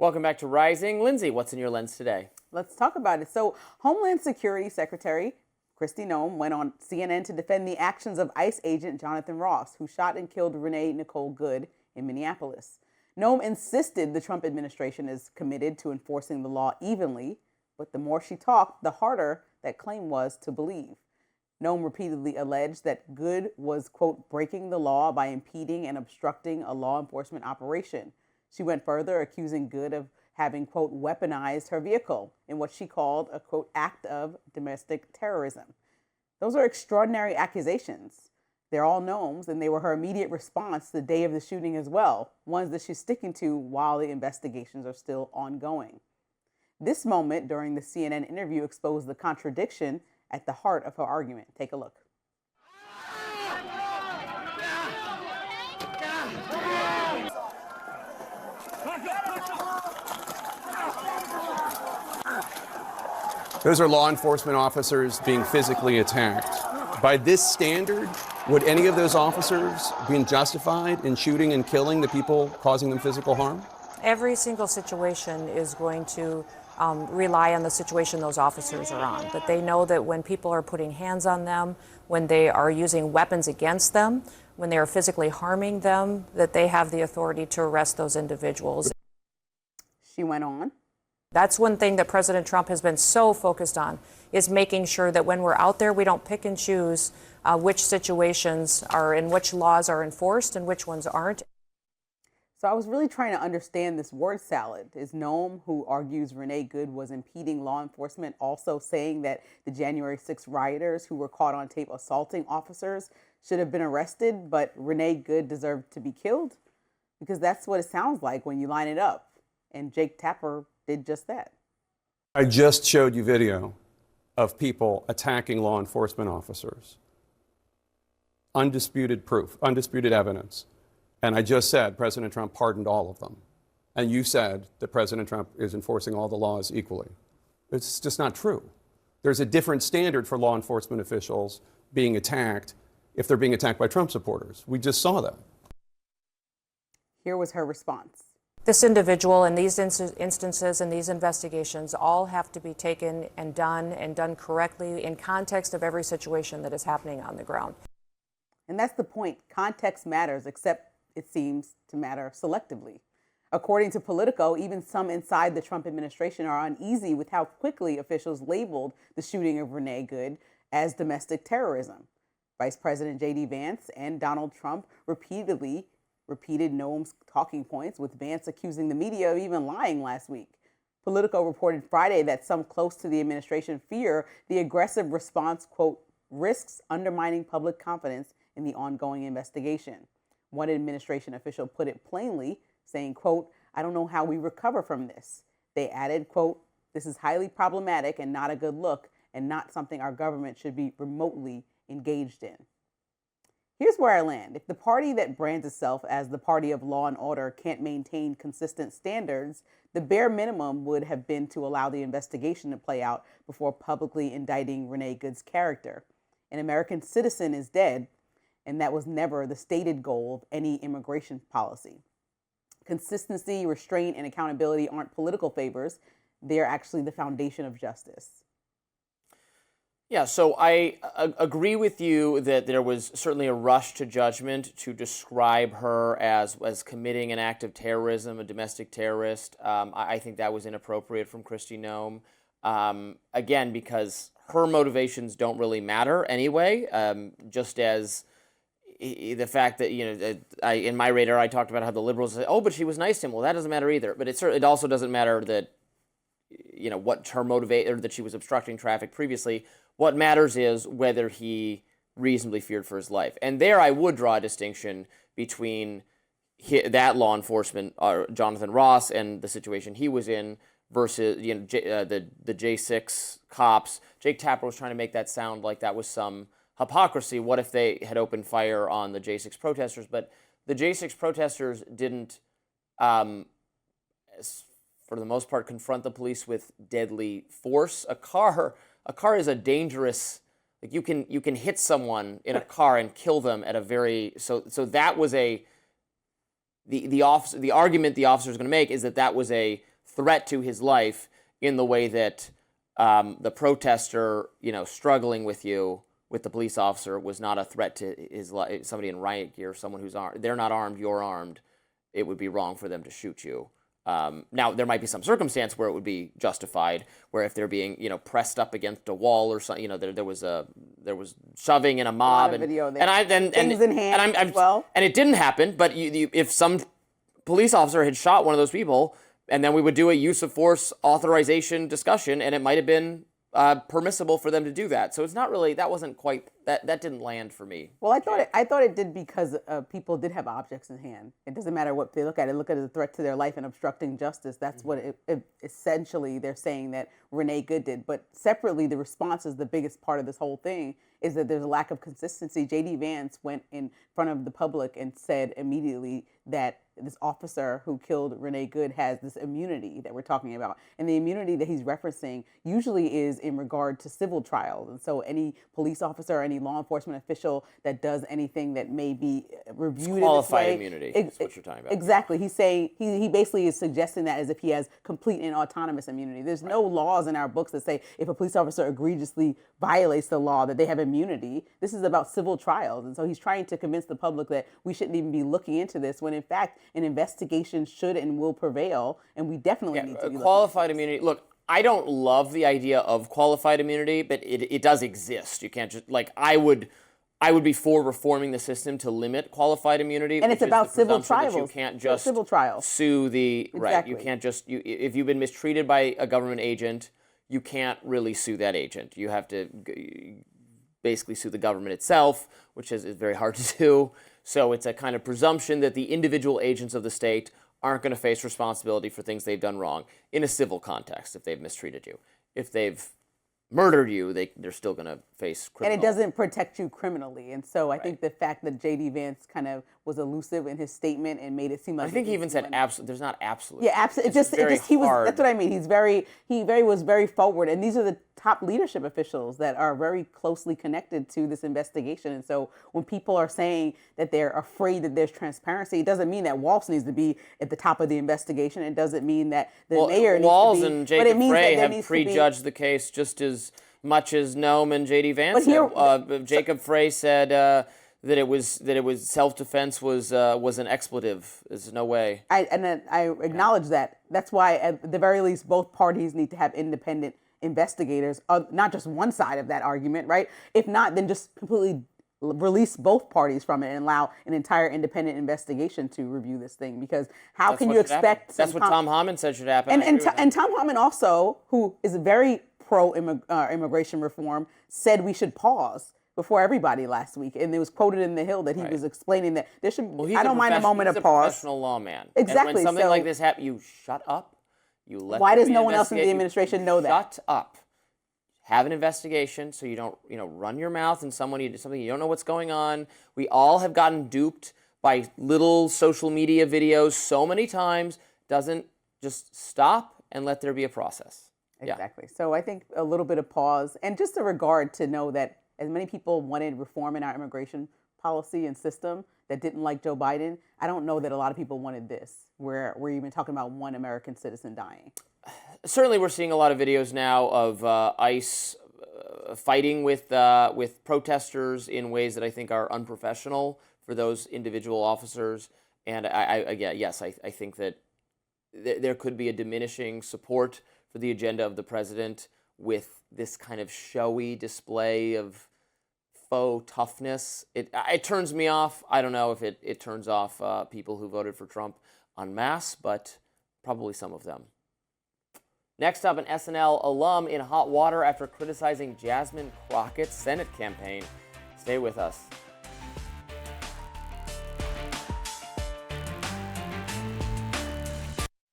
Welcome back to Rising. Lindsey, what's in your lens today? Let's talk about it. So, Homeland Security Secretary Kristi Noem went on CNN to defend the actions of ICE agent Jonathan Ross, who shot and killed Renee Nicole Good in Minneapolis. Noem insisted the Trump administration is committed to enforcing the law evenly, but the more she talked, the harder that claim was to believe. Noem repeatedly alleged that Good was, quote, breaking the law by impeding and obstructing a law enforcement operation. She went further, accusing Good of having, quote, weaponized her vehicle in what she called a, quote, act of domestic terrorism. Those are extraordinary accusations. They're all Noem's, and they were her immediate response the day of the shooting as well, ones that she's sticking to while the investigations are still ongoing. This moment during the CNN interview exposed the contradiction at the heart of her argument. Take a look. Those are law enforcement officers being physically attacked. By this standard, would any of those officers be justified in shooting and killing the people causing them physical harm? Every single situation is going to rely on the situation those officers are on. But they know that when people are putting hands on them, when they are using weapons against them, when they are physically harming them, that they have the authority to arrest those individuals. She went on. That's one thing that President Trump has been so focused on, is making sure that when we're out there, we don't pick and choose which situations are and which laws are enforced and which ones aren't. So I was really trying to understand this word salad. Is Noem, who argues Renee Good was impeding law enforcement, also saying that the January 6th rioters who were caught on tape assaulting officers should have been arrested, but Renee Good deserved to be killed? Because that's what it sounds like when you line it up. And Jake Tapper did just that. I just showed you video of people attacking law enforcement officers. Undisputed proof, undisputed evidence. And I just said President Trump pardoned all of them. And you said that President Trump is enforcing all the laws equally. It's just not true. There's a different standard for law enforcement officials being attacked if they're being attacked by Trump supporters. We just saw that. Here was her response. This individual and these instances and these investigations all have to be taken and done correctly in context of every situation that is happening on the ground. And that's the point. Context matters, except it seems to matter selectively. According to Politico, even some inside the Trump administration are uneasy with how quickly officials labeled the shooting of Renee Good as domestic terrorism. Vice President J.D. Vance and Donald Trump repeated Noem's talking points, with Vance accusing the media of even lying last week. Politico reported Friday that some close to the administration fear the aggressive response, quote, risks undermining public confidence in the ongoing investigation. One administration official put it plainly, saying, quote, I don't know how we recover from this. They added, quote, this is highly problematic and not a good look and not something our government should be remotely engaged in. Here's where I land. If the party that brands itself as the party of law and order can't maintain consistent standards, the bare minimum would have been to allow the investigation to play out before publicly indicting Renee Good's character. An American citizen is dead, and that was never the stated goal of any immigration policy. Consistency, restraint, and accountability aren't political favors. They're actually the foundation of justice. Yeah, so I agree with you that there was certainly a rush to judgment to describe her as committing an act of terrorism, a domestic terrorist. I think that was inappropriate from Kristi Noem. Again, because her motivations don't really matter anyway, just as the fact that, in my radar, I talked about how the liberals say, oh, but she was nice to him. Well, that doesn't matter either. But it also doesn't matter that, what her motivator, that she was obstructing traffic previously. What matters is whether he reasonably feared for his life. And there I would draw a distinction between that law enforcement, Jonathan Ross, and the situation he was in versus the J6 cops. Jake Tapper was trying to make that sound like that was some hypocrisy. What if they had opened fire on the J6 protesters? But the J6 protesters didn't, for the most part, confront the police with deadly force. A car is a dangerous, like you can hit someone in a car and kill them at a very, so that was the argument the officer is going to make is that was a threat to his life in the way that the protester, struggling with the police officer was not a threat to his life. Somebody in riot gear, someone who's armed, they're not armed, you're armed. It would be wrong for them to shoot you. Now, there might be some circumstance where it would be justified, where if they're being, pressed up against a wall or something, there was shoving in a mob, A lot of video there. and Things in hand as well. And it didn't happen. But if some police officer had shot one of those people, and then we would do a use of force authorization discussion, and it might have been permissible for them to do that. So it's not really, that wasn't quite, that didn't land for me. Well, I thought it did because people did have objects in hand. It doesn't matter what they look at. It look at it as a threat to their life and obstructing justice. That's what essentially they're saying that Renee Good did. But separately, the response is the biggest part of this whole thing, is that there's a lack of consistency. J.D. Vance went in front of the public and said immediately that this officer who killed Renee Good has this immunity that we're talking about. And the immunity that he's referencing usually is in regard to civil trials. And so any police officer or any law enforcement official that does anything that may be reviewed Qualified in this way, immunity is what you're talking about. Exactly. He's saying, he basically is suggesting that as if he has complete and autonomous immunity. There's no laws in our books that say if a police officer egregiously violates the law that they have immunity. This is about civil trials. And so he's trying to convince the public that we shouldn't even be looking into this, when in fact an investigation should and will prevail, and we definitely need to be qualified immunity. Look, I don't love the idea of qualified immunity, but it does exist. You can't just, I would be for reforming the system to limit qualified immunity. And it's about civil trials. You can't just civil trials. Sue the Exactly. right. You can't just if you've been mistreated by a government agent, you can't really sue that agent. You have to basically sue the government itself, which is very hard to do. So it's a kind of presumption that the individual agents of the state aren't going to face responsibility for things they've done wrong in a civil context if they've mistreated you. If they've murdered you, they're still going to face criminal. And it doesn't protect you criminally. And so I think the fact that J.D. Vance kind of was elusive in his statement and made it seem like I think he even said absolute. There's not absolute. Yeah, absolutely. He was. That's what I mean. He was very forward. And these are the top leadership officials that are very closely connected to this investigation. And so when people are saying that they're afraid that there's transparency, it doesn't mean that Walz needs to be at the top of the investigation. It doesn't mean that the mayor needs Walz to be. and Jacob Frey have prejudged the case just as much as Noem and J.D. Vance have. Jacob Frey said that it was self-defense was an expletive. There's no way. I acknowledge that. That's why at the very least both parties need to have independent investigators, not just one side of that argument, right? If not, then just completely release both parties from it and allow an entire independent investigation to review this thing. Because how can you expect? That's what Tom Homan said should happen. And Tom Homan also, who is very pro-immigration reform, said we should pause before everybody last week. And it was quoted in The Hill that he was explaining that there should, I don't mind a moment of pause. He's a professional lawman. Exactly. And when something like this happens, you shut up. You let. Why does no one else in the administration know that? Shut up. Have an investigation so you don't, run your mouth and something you don't know what's going on. We all have gotten duped by little social media videos so many times. Doesn't just stop and let there be a process. Exactly. Yeah. So I think a little bit of pause and just a regard to know that as many people wanted reform in our immigration policy and system that didn't like Joe Biden, I don't know that a lot of people wanted this, where we're even talking about one American citizen dying. Certainly we're seeing a lot of videos now of ICE fighting with protesters in ways that I think are unprofessional for those individual officers. And I think that there could be a diminishing support for the agenda of the president with this kind of showy display of faux toughness. It turns me off. I don't know if it turns off people who voted for Trump en masse, but probably some of them. Next up, an SNL alum in hot water after criticizing Jasmine Crockett's Senate campaign. Stay with us.